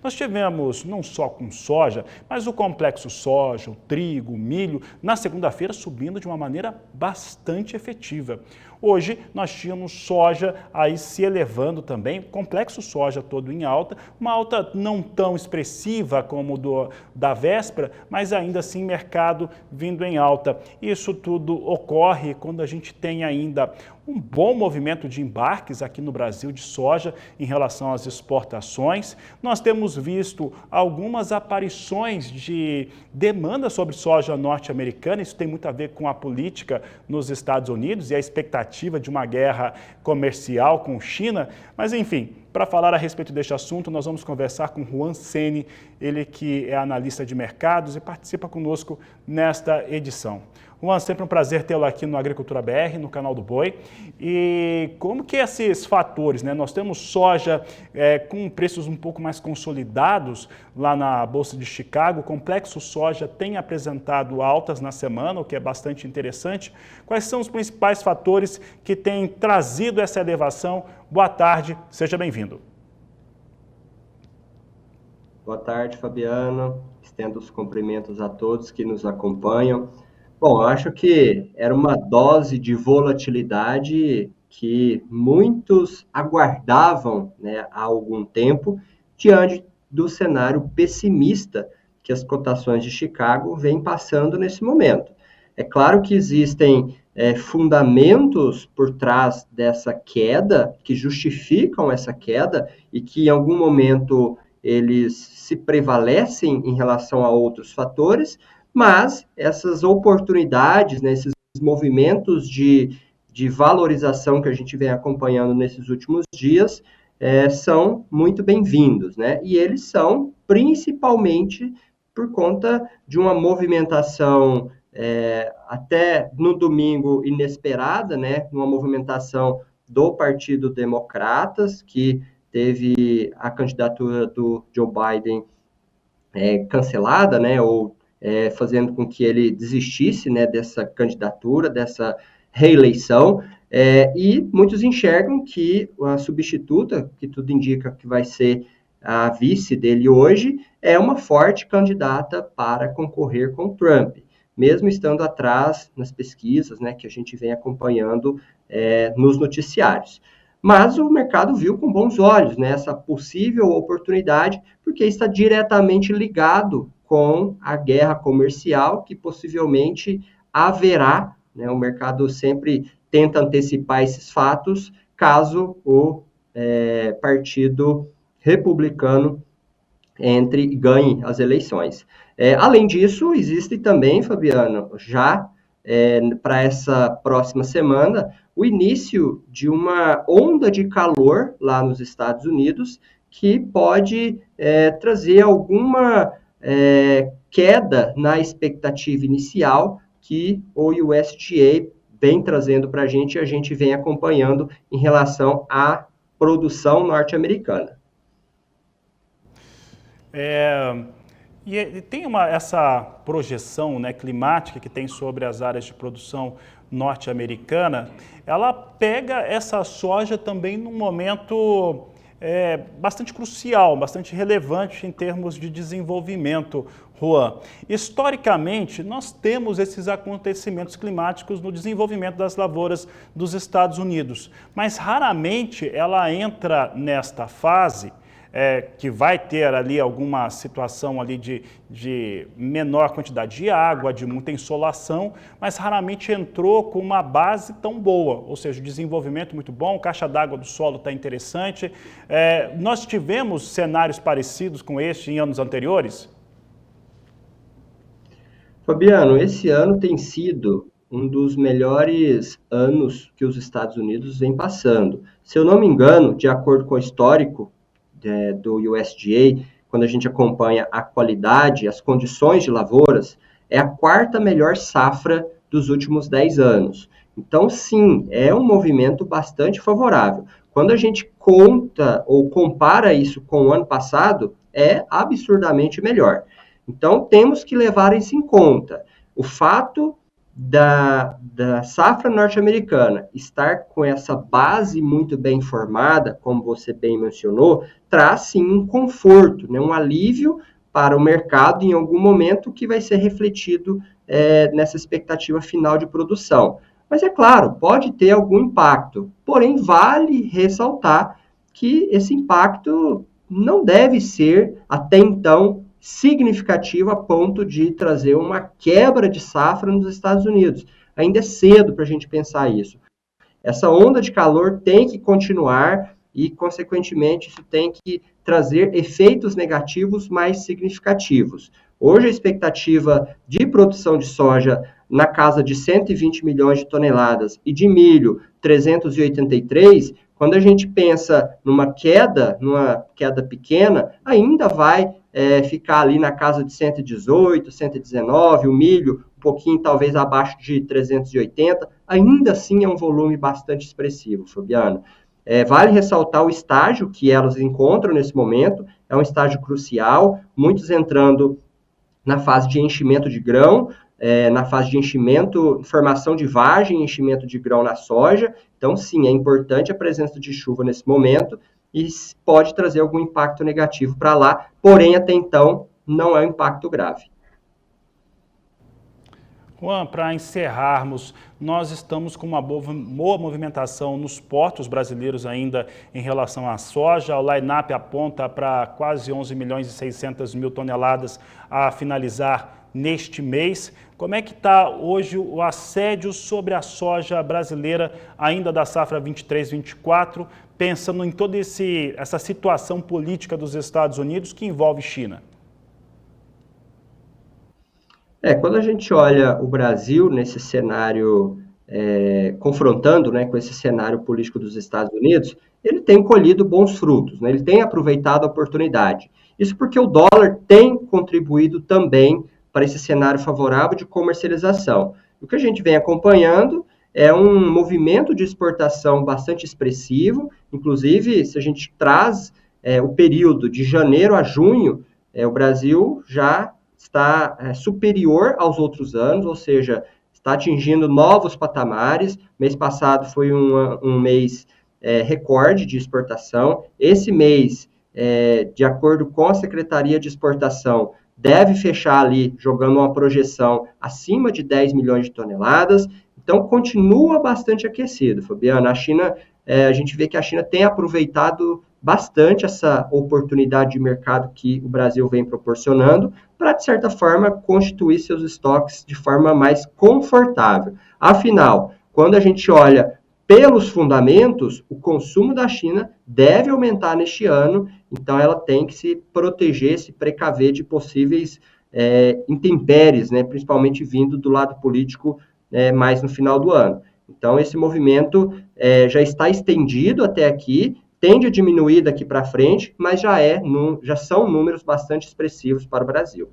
nós tivemos não só com soja, mas o complexo soja, o trigo, o milho, na segunda-feira subindo de uma maneira bastante efetiva. Hoje nós tínhamos soja aí se elevando também, complexo soja todo em alta, uma alta não tão expressiva como da véspera, mas ainda assim mercado vindo em alta. Isso tudo ocorre quando a gente tem ainda um bom movimento de embarques aqui no Brasil de soja em relação às exportações. Nós temos visto algumas aparições de demanda sobre soja norte-americana, isso tem muito a ver com a política nos Estados Unidos e a expectativa de uma guerra comercial com China, mas enfim, para falar a respeito deste assunto, nós vamos conversar com Juan Ceni, ele que é analista de mercados e participa conosco nesta edição. Juan, sempre um prazer tê-lo aqui no Agricultura BR, no canal do Boi. E como que esses fatores, né? Nós temos soja com preços um pouco mais consolidados lá na Bolsa de Chicago, o complexo soja tem apresentado altas na semana, o que é bastante interessante. Quais são os principais fatores que têm trazido essa elevação? Boa tarde, seja bem-vindo. Boa tarde, Fabiano. Estendo os cumprimentos a todos que nos acompanham. Bom, eu acho que era uma dose de volatilidade que muitos aguardavam, né, há algum tempo, diante do cenário pessimista que as cotações de Chicago vêm passando nesse momento. É claro que existem fundamentos por trás dessa queda, que justificam essa queda e que em algum momento eles se prevalecem em relação a outros fatores, mas essas oportunidades, né, esses movimentos de valorização que a gente vem acompanhando nesses últimos dias são muito bem-vindos, né? E eles são principalmente por conta de uma movimentação até no domingo inesperada, né? Uma movimentação do Partido Democratas, que teve a candidatura do Joe Biden cancelada, né? Ou fazendo com que ele desistisse, né, dessa candidatura, dessa reeleição, e muitos enxergam que a substituta, que tudo indica que vai ser a vice dele hoje, é uma forte candidata para concorrer com Trump, mesmo estando atrás nas pesquisas, né, que a gente vem acompanhando nos noticiários. Mas o mercado viu com bons olhos, né, essa possível oportunidade, porque está diretamente ligado com a guerra comercial que possivelmente haverá, né? O mercado sempre tenta antecipar esses fatos caso o Partido Republicano ganhe as eleições. Além disso, existe também, Fabiano, já para essa próxima semana, o início de uma onda de calor lá nos Estados Unidos que pode trazer alguma queda na expectativa inicial que o USDA vem trazendo para a gente e a gente vem acompanhando em relação à produção norte-americana. E tem essa projeção, né, climática que tem sobre as áreas de produção norte-americana, ela pega essa soja também num momento bastante crucial, bastante relevante em termos de desenvolvimento, Juan. Historicamente, nós temos esses acontecimentos climáticos no desenvolvimento das lavouras dos Estados Unidos, mas raramente ela entra nesta fase que vai ter ali alguma situação ali de menor quantidade de água, de muita insolação, mas raramente entrou com uma base tão boa, ou seja, o desenvolvimento muito bom, caixa d'água do solo está interessante. Nós tivemos cenários parecidos com este em anos anteriores? Fabiano, esse ano tem sido um dos melhores anos que os Estados Unidos vem passando. Se eu não me engano, de acordo com o histórico do USDA, quando a gente acompanha a qualidade, as condições de lavouras, é a quarta melhor safra dos últimos 10 anos. Então, sim, é um movimento bastante favorável. Quando a gente conta ou compara isso com o ano passado, é absurdamente melhor. Então, temos que levar isso em conta. O fato da safra norte-americana estar com essa base muito bem formada, como você bem mencionou, traz sim um conforto, né, um alívio para o mercado em algum momento que vai ser refletido nessa expectativa final de produção. Mas é claro, pode ter algum impacto, porém vale ressaltar que esse impacto não deve ser, até então, significativo a ponto de trazer uma quebra de safra nos Estados Unidos. Ainda é cedo para a gente pensar isso. Essa onda de calor tem que continuar e, consequentemente, isso tem que trazer efeitos negativos mais significativos. Hoje, a expectativa de produção de soja na casa de 120 milhões de toneladas e de milho 383, quando a gente pensa numa queda pequena, ainda vai ficar ali na casa de 118, 119, o milho um pouquinho talvez abaixo de 380, ainda assim é um volume bastante expressivo, Fabiano. Vale ressaltar o estágio que elas encontram nesse momento, é um estágio crucial, muitos entrando na fase de enchimento de grão, na fase de enchimento, formação de vagem, enchimento de grão na soja. Então, sim, é importante a presença de chuva nesse momento e pode trazer algum impacto negativo para lá, porém, até então, não é um impacto grave. Juan, para encerrarmos, nós estamos com uma boa movimentação nos portos brasileiros ainda em relação à soja. O line-up aponta para quase 11 milhões e 600 mil toneladas a finalizar neste mês. Como é que está hoje o assédio sobre a soja brasileira ainda da safra 23-24, pensando em toda essa situação política dos Estados Unidos que envolve China? Quando a gente olha o Brasil nesse cenário, confrontando, né, com esse cenário político dos Estados Unidos, ele tem colhido bons frutos, né, ele tem aproveitado a oportunidade. Isso porque o dólar tem contribuído também para esse cenário favorável de comercialização. O que a gente vem acompanhando é um movimento de exportação bastante expressivo, inclusive se a gente traz o período de janeiro a junho, o Brasil já está superior aos outros anos, ou seja, está atingindo novos patamares. Mês passado foi um mês recorde de exportação. Esse mês, de acordo com a Secretaria de Exportação, deve fechar ali, jogando uma projeção acima de 10 milhões de toneladas. Então, continua bastante aquecido, Fabiana. A gente vê que a China tem aproveitado bastante essa oportunidade de mercado que o Brasil vem proporcionando para, de certa forma, constituir seus estoques de forma mais confortável. Afinal, quando a gente olha pelos fundamentos, o consumo da China deve aumentar neste ano, então ela tem que se proteger, se precaver de possíveis intempéries, né, principalmente vindo do lado político mais no final do ano. Então, esse movimento já está estendido até aqui, tende a diminuir daqui para frente, mas já são números bastante expressivos para o Brasil.